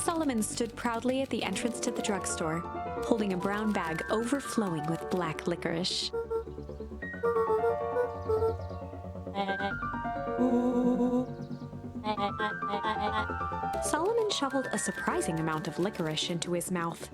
Solomon stood proudly at the entrance to the drugstore, holding a brown bag overflowing with black licorice. Solomon shoveled a surprising amount of licorice into his mouth.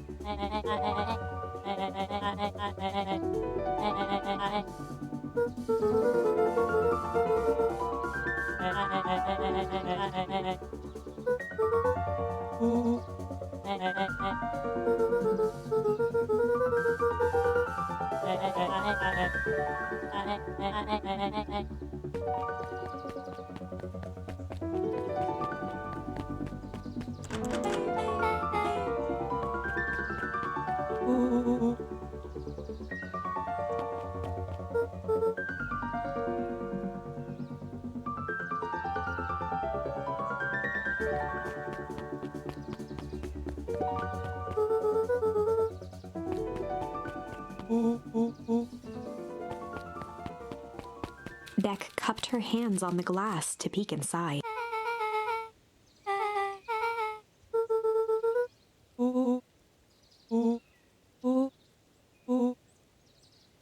Beck cupped her hands on the glass to peek inside.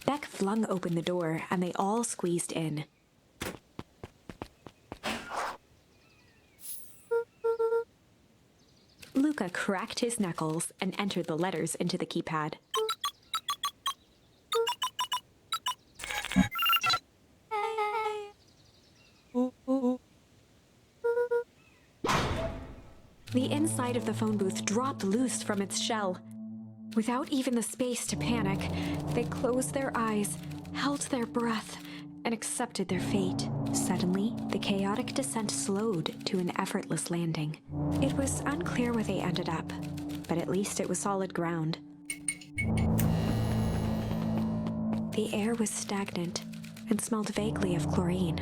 Beck flung open the door, and they all squeezed in. Luca cracked his knuckles and entered the letters into the keypad. The inside of the phone booth dropped loose from its shell. Without even the space to panic, they closed their eyes, held their breath, and accepted their fate. Suddenly, the chaotic descent slowed to an effortless landing. It was unclear where they ended up, but at least it was solid ground. The air was stagnant and smelled vaguely of chlorine.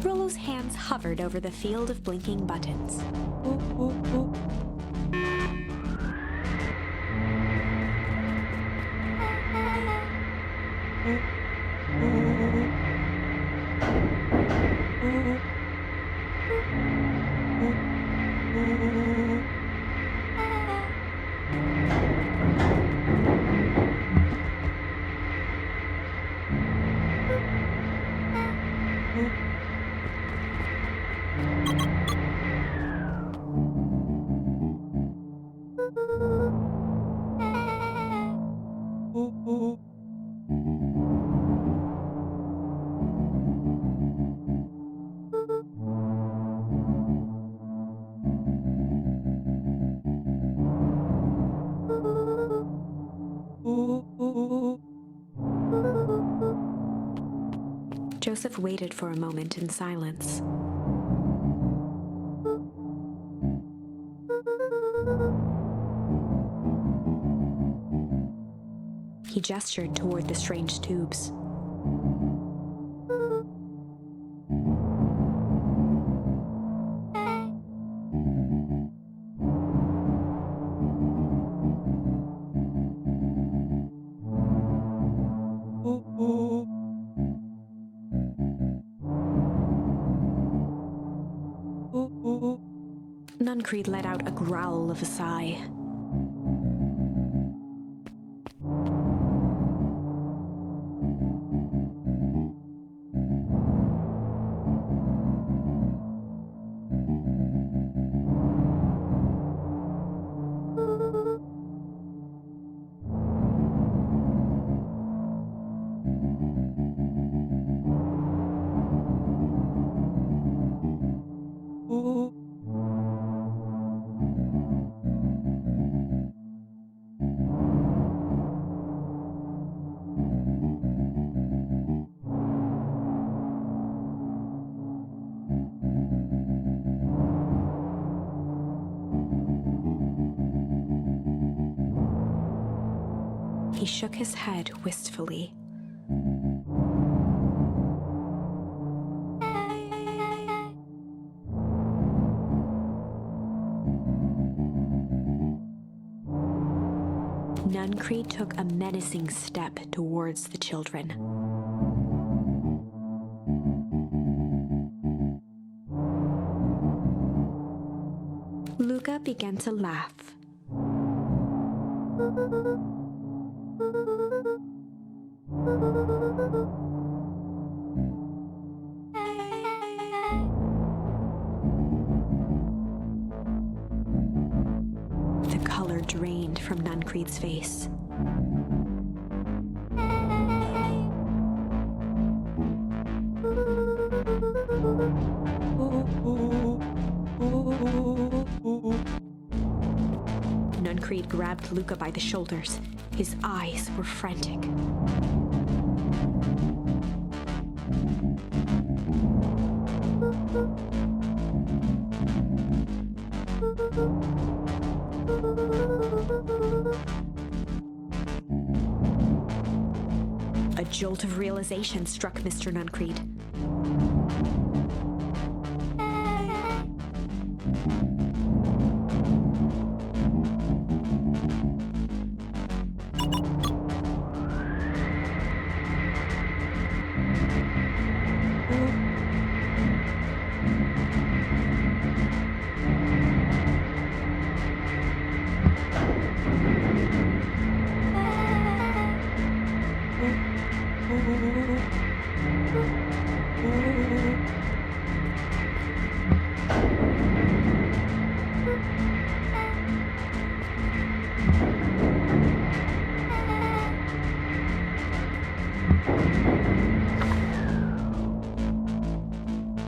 Rollo's hands hovered over the field of blinking buttons. Joseph waited for a moment in silence. He gestured toward the strange tubes. Nuncreed let out a growl of a sigh. He shook his head wistfully. Nuncreed took a menacing step towards the children. Luca began to laugh. The color drained from Nuncreed's face. Nuncreed grabbed Luca by the shoulders. His eyes were frantic. A jolt of realization struck Mr. Nuncreed.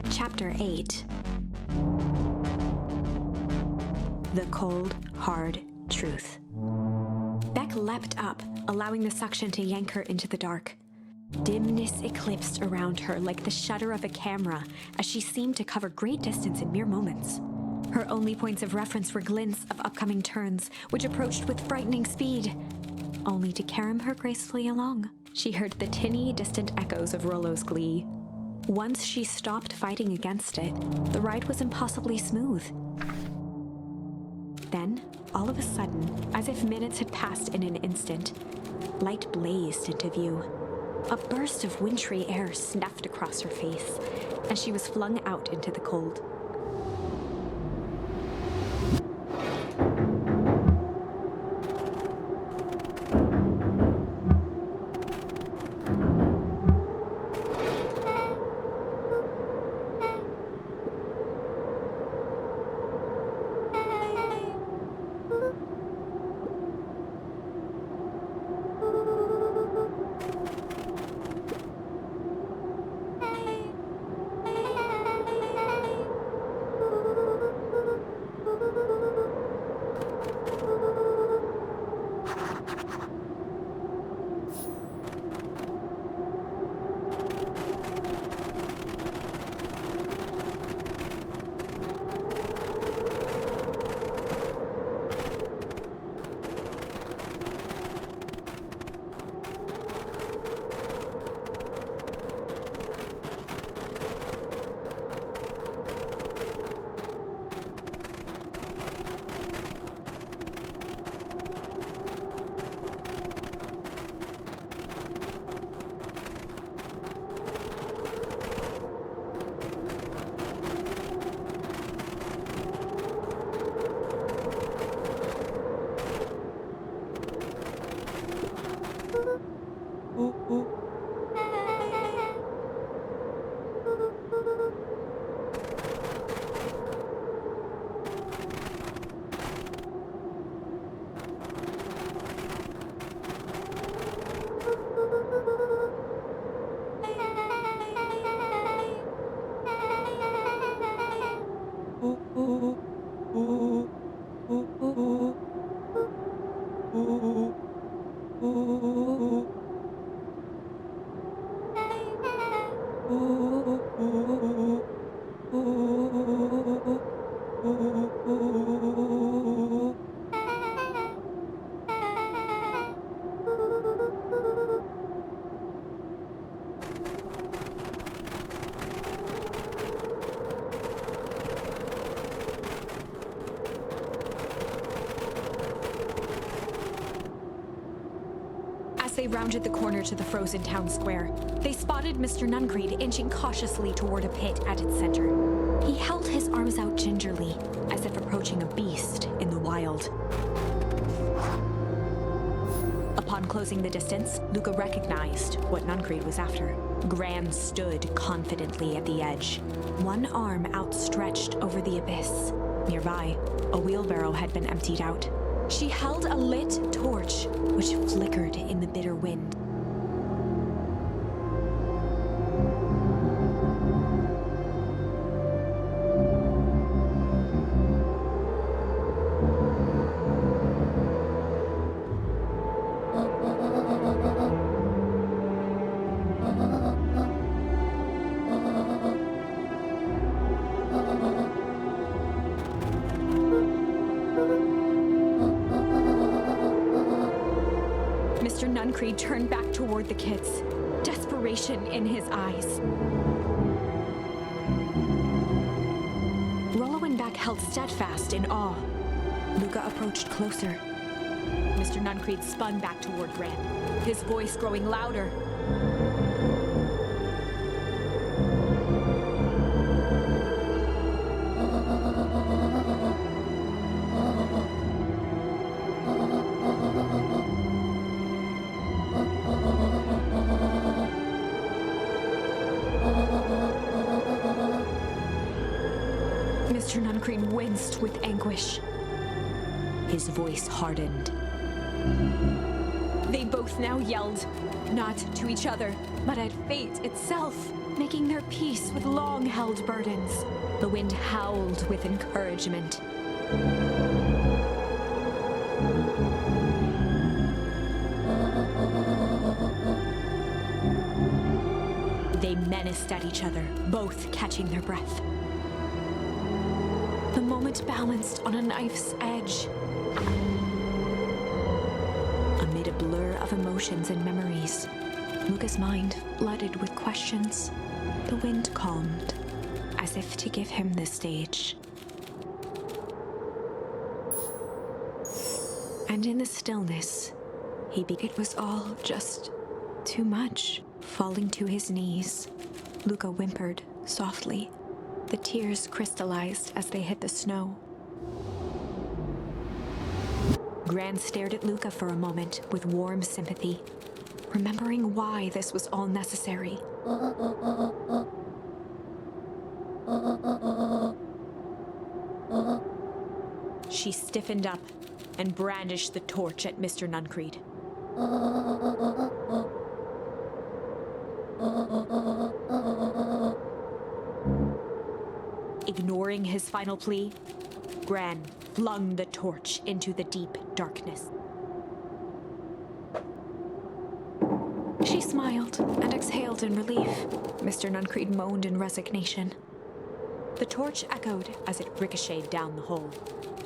Chapter 8. The Cold, Hard Truth. Beck leapt up, allowing the suction to yank her into the dark. Dimness eclipsed around her like the shutter of a camera as she seemed to cover great distance in mere moments. Her only points of reference were glints of upcoming turns, which approached with frightening speed, only to carom her gracefully along. She heard the tinny, distant echoes of Rollo's glee. Once she stopped fighting against it, the ride was impossibly smooth. Then, all of a sudden, as if minutes had passed in an instant, light blazed into view. A burst of wintry air snuffed across her face, and she was flung out into the cold. As they rounded the corner to the frozen town square, they spotted Mr. Nuncreed inching cautiously toward a pit at its center. He held his arms out gingerly, as if approaching a beast in the wild. Upon closing the distance, Luca recognized what Nuncreed was after. Gran stood confidently at the edge, one arm outstretched over the abyss. Nearby, a wheelbarrow had been emptied out. She held a lit torch, which flickered in the bitter wind. Mr. Nuncreed turned back toward the kids, desperation in his eyes. Rollo and Beck held steadfast in awe. Luca approached closer. Mr. Nuncreed spun back toward Gran, his voice growing louder. Mr. Nuncreed winced with anguish. His voice hardened. They both now yelled, not to each other, but at fate itself, making their peace with long-held burdens. The wind howled with encouragement. They menaced at each other, both catching their breath. The moment balanced on a knife's edge. Amid a blur of emotions and memories, Luca's mind flooded with questions. The wind calmed, as if to give him the stage. And in the stillness, it was all just too much. Falling to his knees, Luca whimpered softly. The tears crystallized as they hit the snow. Gran stared at Luca for a moment with warm sympathy, remembering why this was all necessary. She stiffened up and brandished the torch at Mr. Nuncreed. Ignoring his final plea, Gran flung the torch into the deep darkness. She smiled and exhaled in relief. Mr. Nuncreed moaned in resignation. The torch echoed as it ricocheted down the hole,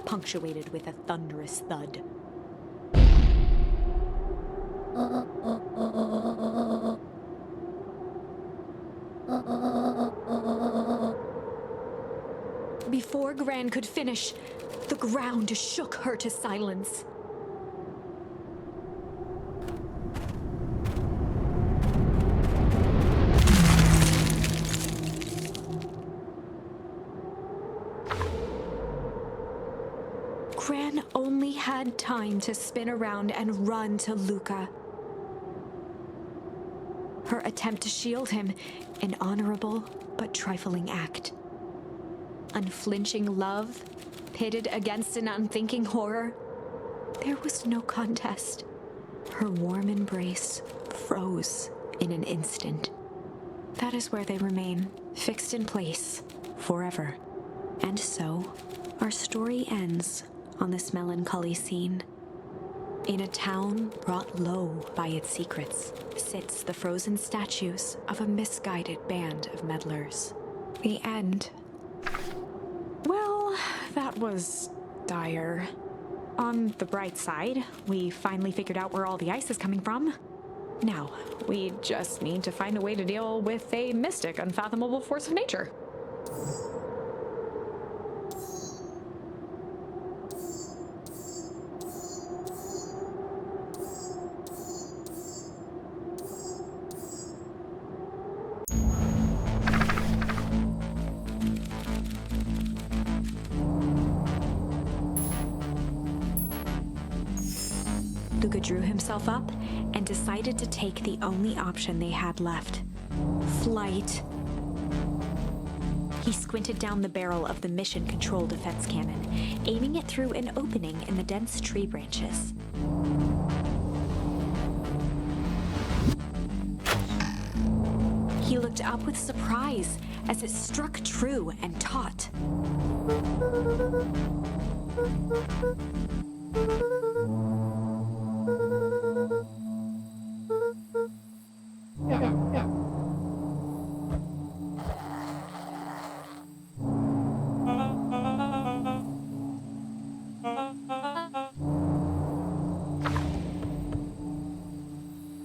punctuated with a thunderous thud. Before Gran could finish, the ground shook her to silence. Gran only had time to spin around and run to Luca. Her attempt to shield him, an honorable but trifling act. Unflinching love, pitted against an unthinking horror. There was no contest. Her warm embrace froze in an instant. That is where they remain, fixed in place, forever. And so, our story ends on this melancholy scene. In a town brought low by its secrets, sits the frozen statues of a misguided band of meddlers. The end. Well, that was dire. On the bright side, we finally figured out where all the ice is coming from. Now, we just need to find a way to deal with a mystic, unfathomable force of nature. Luca drew himself up and decided to take the only option they had left: flight. He squinted down the barrel of the mission control defense cannon, aiming it through an opening in the dense tree branches. He looked up with surprise as it struck true and taut.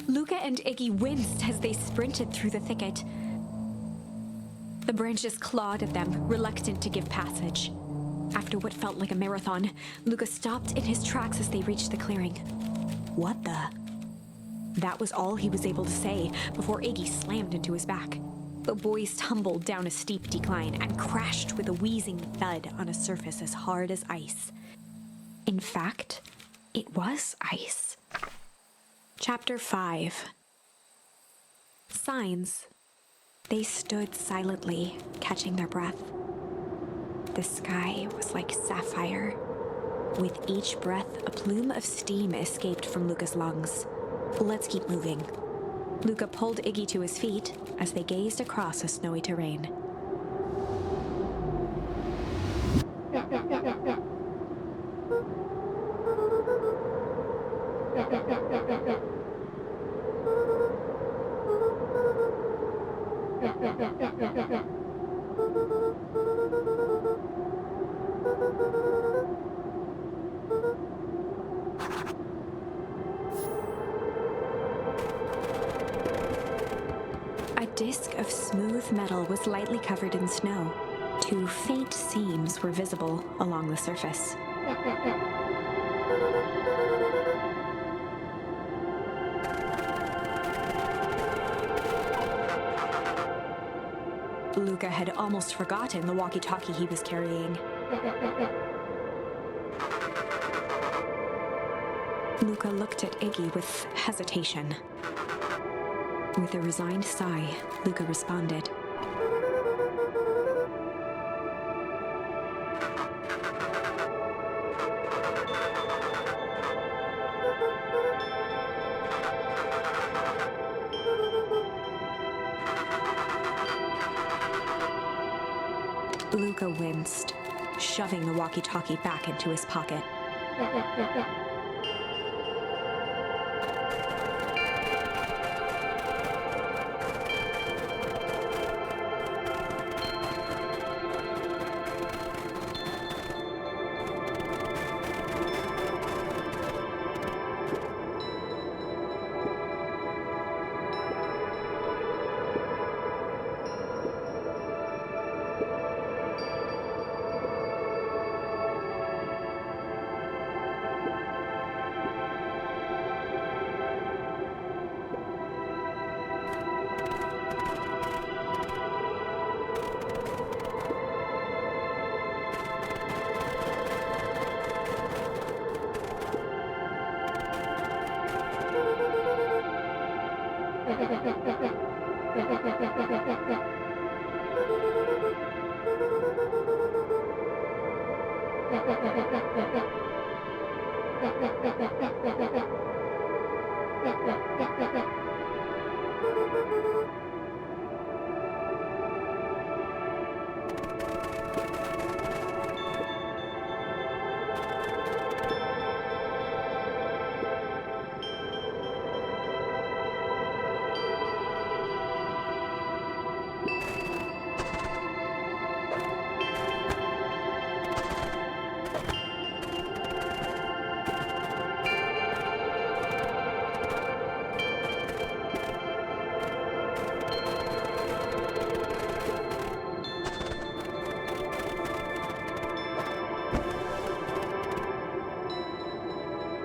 Luca and Iggy winced as they sprinted through the thicket. The branches clawed at them, reluctant to give passage. After what felt like a marathon, Luca stopped in his tracks as they reached the clearing. What the? That was all he was able to say before Iggy slammed into his back. The boys tumbled down a steep decline and crashed with a wheezing thud on a surface as hard as ice. In fact, it was ice. Chapter 5. Signs. They stood silently, catching their breath. The sky was like sapphire. With each breath, a plume of steam escaped from Luca's lungs. Let's keep moving. Luca pulled Iggy to his feet as they gazed across a snowy terrain. A disc of smooth metal was lightly covered in snow. Two faint seams were visible along the surface. Luca had almost forgotten the walkie-talkie he was carrying. Luca looked at Iggy with hesitation. With a resigned sigh, Luca responded. Luca winced, shoving the walkie-talkie back into his pocket.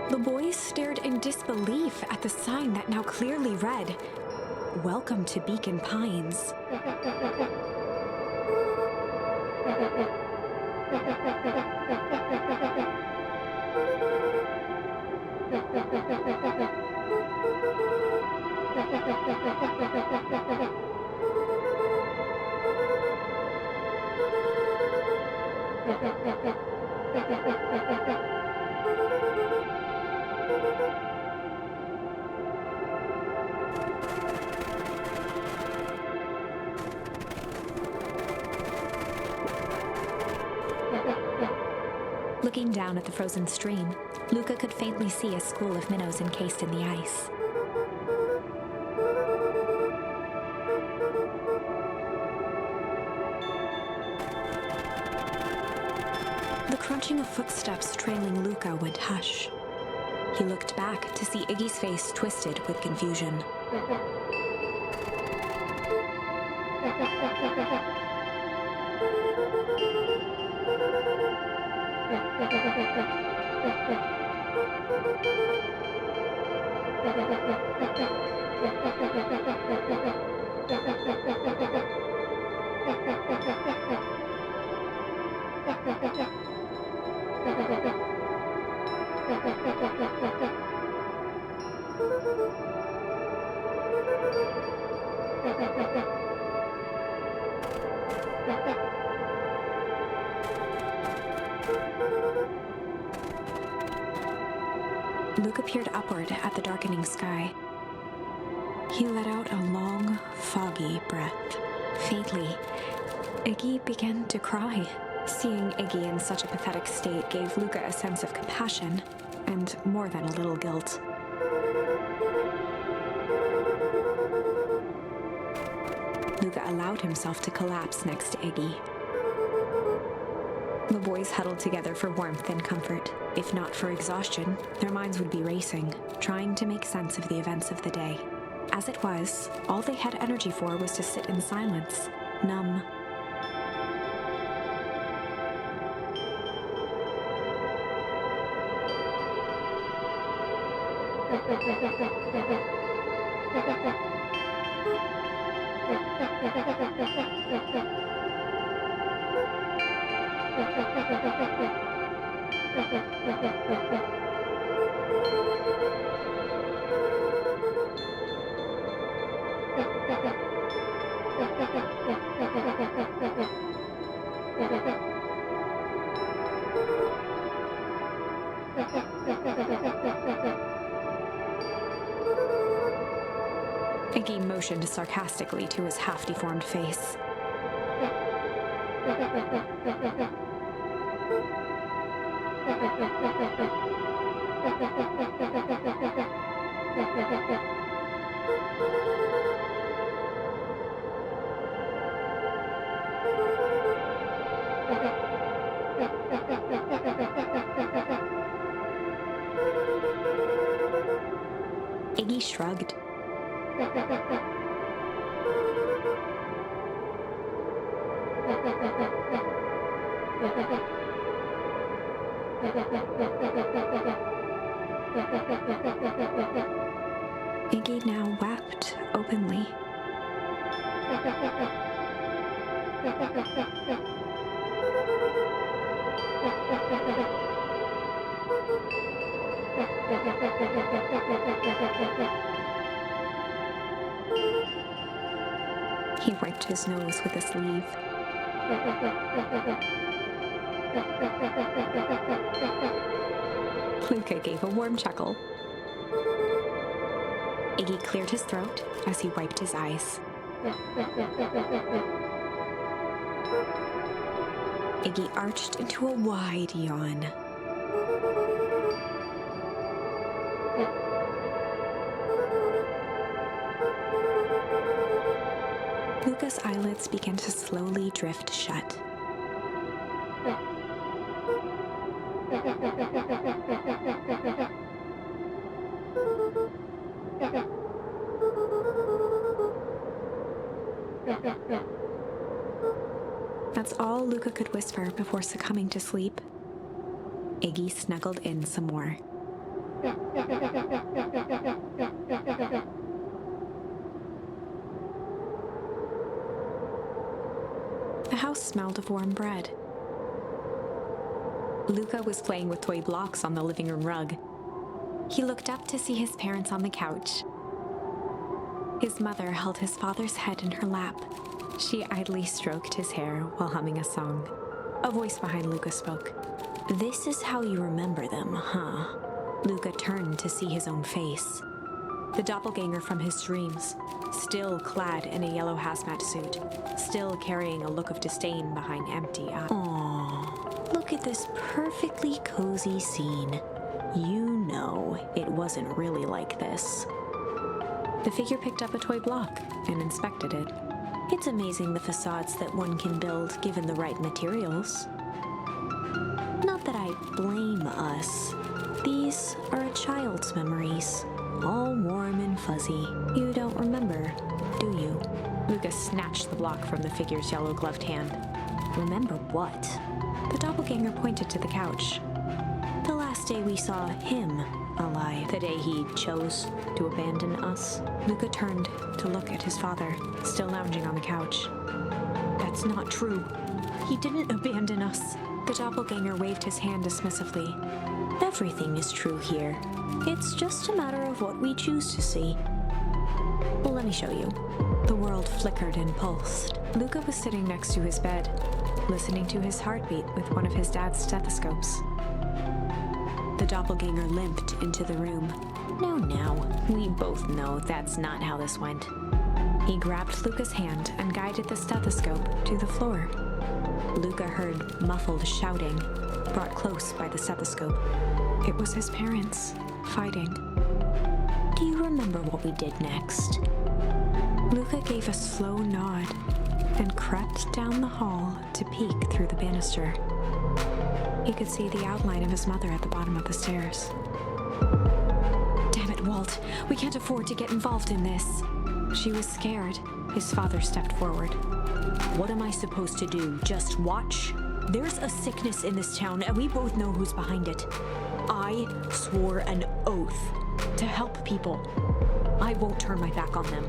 The boys stared in disbelief at the sign that now clearly read, "Welcome to Beacon Pines." Looking down at the frozen stream, Luca could faintly see a school of minnows encased in the ice. The crunching of footsteps trailing Luca went hush. He looked back to see Iggy's face twisted with confusion. Luca peered upward at the darkening sky. He let out a long, foggy breath. Faintly, Iggy began to cry. Seeing Iggy in such a pathetic state gave Luca a sense of compassion, and more than a little guilt. Luca allowed himself to collapse next to Iggy. The boys huddled together for warmth and comfort. If not for exhaustion, their minds would be racing, trying to make sense of the events of the day. As it was, all they had energy for was to sit in silence, numb. Iggy motioned sarcastically to his half-deformed face. Iggy shrugged. Iggy now wept openly. He wiped his nose with a sleeve. Luca gave a warm chuckle. Iggy cleared his throat as he wiped his eyes. Iggy arched into a wide yawn. Luca's eyelids began to slowly drift shut. That's all Luca could whisper before succumbing to sleep. Iggy snuggled in some more. The house smelled of warm bread. Luca was playing with toy blocks on the living room rug. He looked up to see his parents on the couch. His mother held his father's head in her lap. She idly stroked his hair while humming a song. A voice behind Luca spoke. "This is how you remember them, huh?" Luca turned to see his own face. The doppelganger from his dreams, still clad in a yellow hazmat suit, still carrying a look of disdain behind empty eyes. Aww, look at this perfectly cozy scene. You know it wasn't really like this. The figure picked up a toy block and inspected it. It's amazing the facades that one can build given the right materials. Not that I blame us. These are a child's memories, all warm and fuzzy. You don't remember, do you? Lucas snatched the block from the figure's yellow-gloved hand. Remember what? The doppelganger pointed to the couch. The last day we saw him alive, the day he chose to abandon us. Luca turned to look at his father, still lounging on the couch. That's not true. He didn't abandon us. The doppelganger waved his hand dismissively. Everything is true here. It's just a matter of what we choose to see. Well, let me show you. The world flickered and pulsed. Luca was sitting next to his bed, listening to his heartbeat with one of his dad's stethoscopes. The doppelganger limped into the room. Now, we both know that's not how this went. He grabbed Luca's hand and guided the stethoscope to the floor. Luca heard muffled shouting, brought close by the stethoscope. It was his parents, fighting. Do you remember what we did next? Luca gave a slow nod and crept down the hall to peek through the banister. He could see the outline of his mother at the bottom of the stairs. Damn it, Walt. We can't afford to get involved in this. She was scared. His father stepped forward. What am I supposed to do? Just watch? There's a sickness in this town, and we both know who's behind it. I swore an oath to help people. I won't turn my back on them.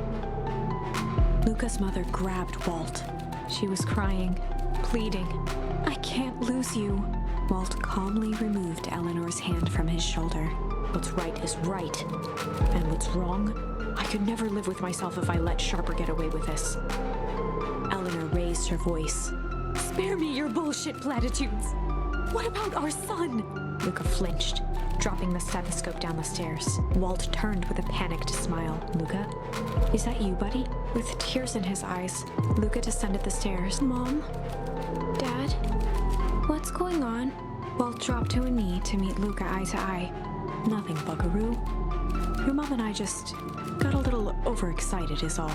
Luca's mother grabbed Walt. She was crying, pleading. I can't lose you. Walt calmly removed Eleanor's hand from his shoulder. What's right is right, and what's wrong, I could never live with myself if I let Sharper get away with this. Eleanor raised her voice. Spare me your bullshit platitudes. What about our son? Luca flinched, dropping the stethoscope down the stairs. Walt turned with a panicked smile. Luca? Is that you, buddy? With tears in his eyes, Luca descended the stairs. Mom? Dad? What's going on? Walt dropped to a knee to meet Luca eye to eye. Nothing, buckaroo. Your mom and I just got a little overexcited is all.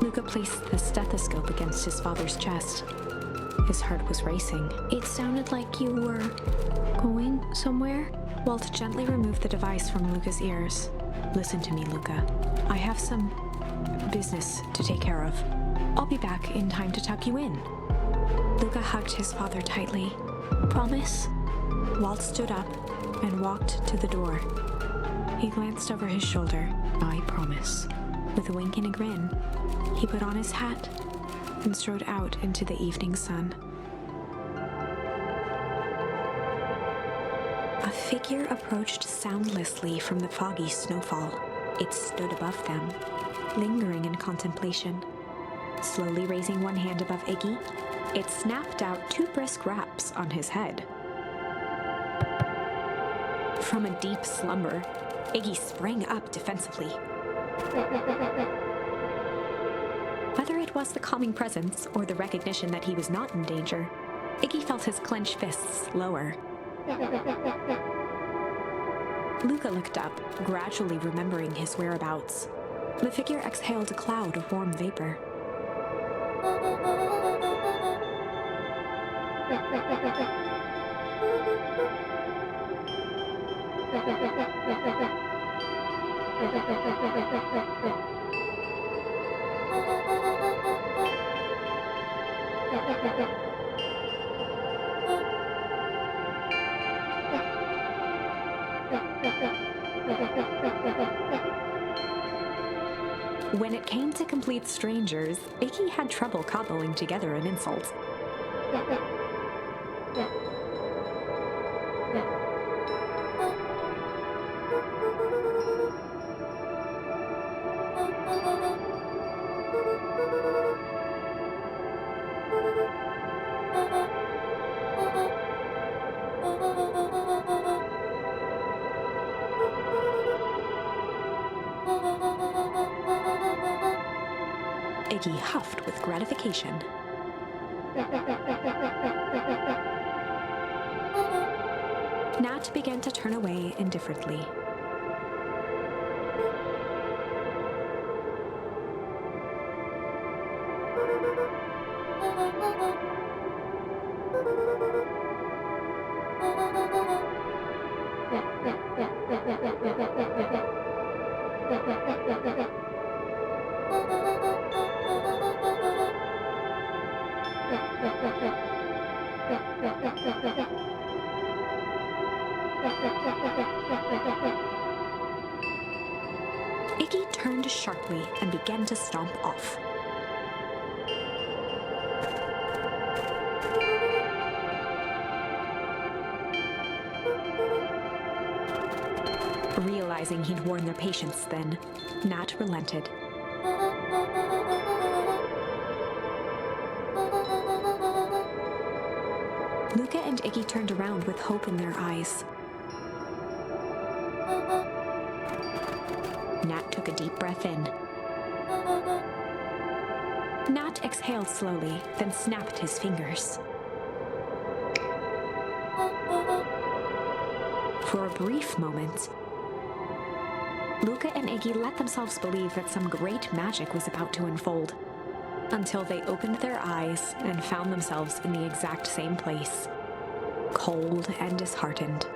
Luca placed the stethoscope against his father's chest. His heart was racing. It sounded like you were going somewhere? Walt gently removed the device from Luca's ears. Listen to me, Luca. I have some business to take care of. I'll be back in time to tuck you in. Luca hugged his father tightly. Promise? Walt stood up and walked to the door. He glanced over his shoulder. I promise. With a wink and a grin, he put on his hat and strode out into the evening sun. A figure approached soundlessly from the foggy snowfall. It stood above them, lingering in contemplation. Slowly raising one hand above Iggy, it snapped out 2 brisk raps on his head. From a deep slumber, Iggy sprang up defensively. Whether it was the calming presence or the recognition that he was not in danger, Iggy felt his clenched fists lower. Luca looked up, gradually remembering his whereabouts. The figure exhaled a cloud of warm vapor. When it came to complete strangers, Iggy had trouble cobbling together an insult. Iggy huffed with gratification. Nat began to turn away indifferently. Iggy turned sharply and began to stomp off. Realizing he'd worn their patience then, Nat relented. Luca and Iggy turned around with hope in their eyes. Nat took a deep breath in. Nat exhaled slowly, then snapped his fingers. For a brief moment, Luca and Iggy let themselves believe that some great magic was about to unfold, until they opened their eyes and found themselves in the exact same place, cold and disheartened.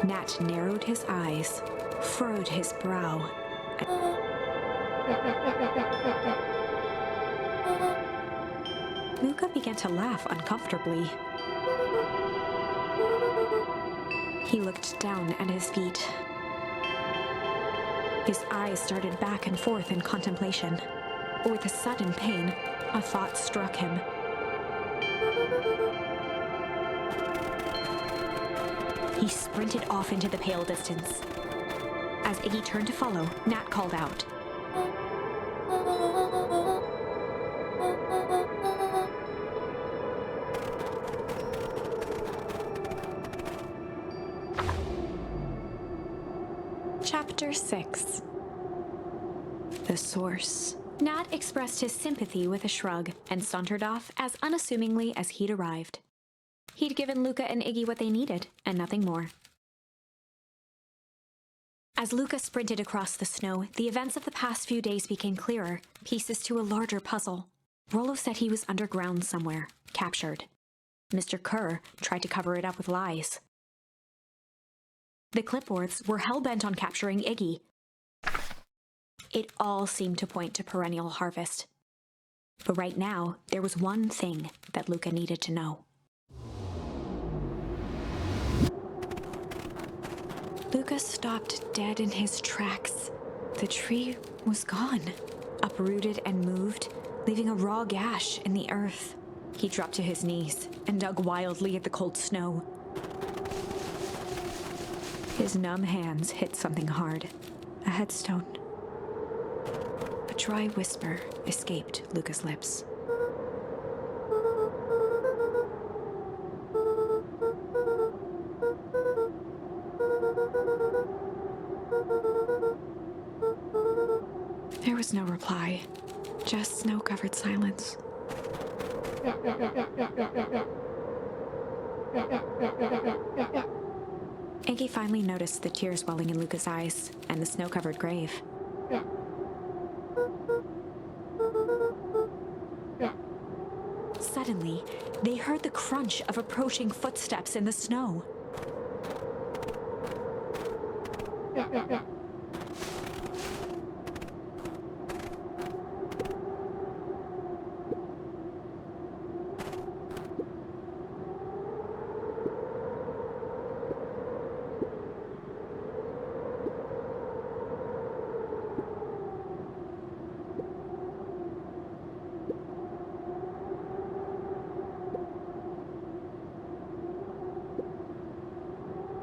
Nat narrowed his eyes, furrowed his brow. Luca began to laugh uncomfortably. He looked down at his feet. His eyes started back and forth in contemplation. With a sudden pain, a thought struck him. He sprinted off into the pale distance. As Iggy turned to follow, Nat called out. Chapter 6. The Source. Nat expressed his sympathy with a shrug and sauntered off as unassumingly as he'd arrived. He'd given Luca and Iggy what they needed, and nothing more. As Luca sprinted across the snow, the events of the past few days became clearer, pieces to a larger puzzle. Rollo said he was underground somewhere, captured. Mr. Kerr tried to cover it up with lies. The clipboards were hell-bent on capturing Iggy. It all seemed to point to perennial harvest. But right now, there was one thing that Luca needed to know. Luca stopped dead in his tracks. The tree was gone, uprooted and moved, leaving a raw gash in the earth. He dropped to his knees and dug wildly at the cold snow. His numb hands hit something hard, a headstone. A dry whisper escaped Luca's lips. There was no reply, just snow-covered silence. Iggy finally noticed the tears welling in Luca's eyes and the snow-covered grave. Suddenly, they heard the crunch of approaching footsteps in the snow.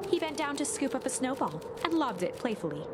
He bent down to scoop up a snowball and lobbed it playfully.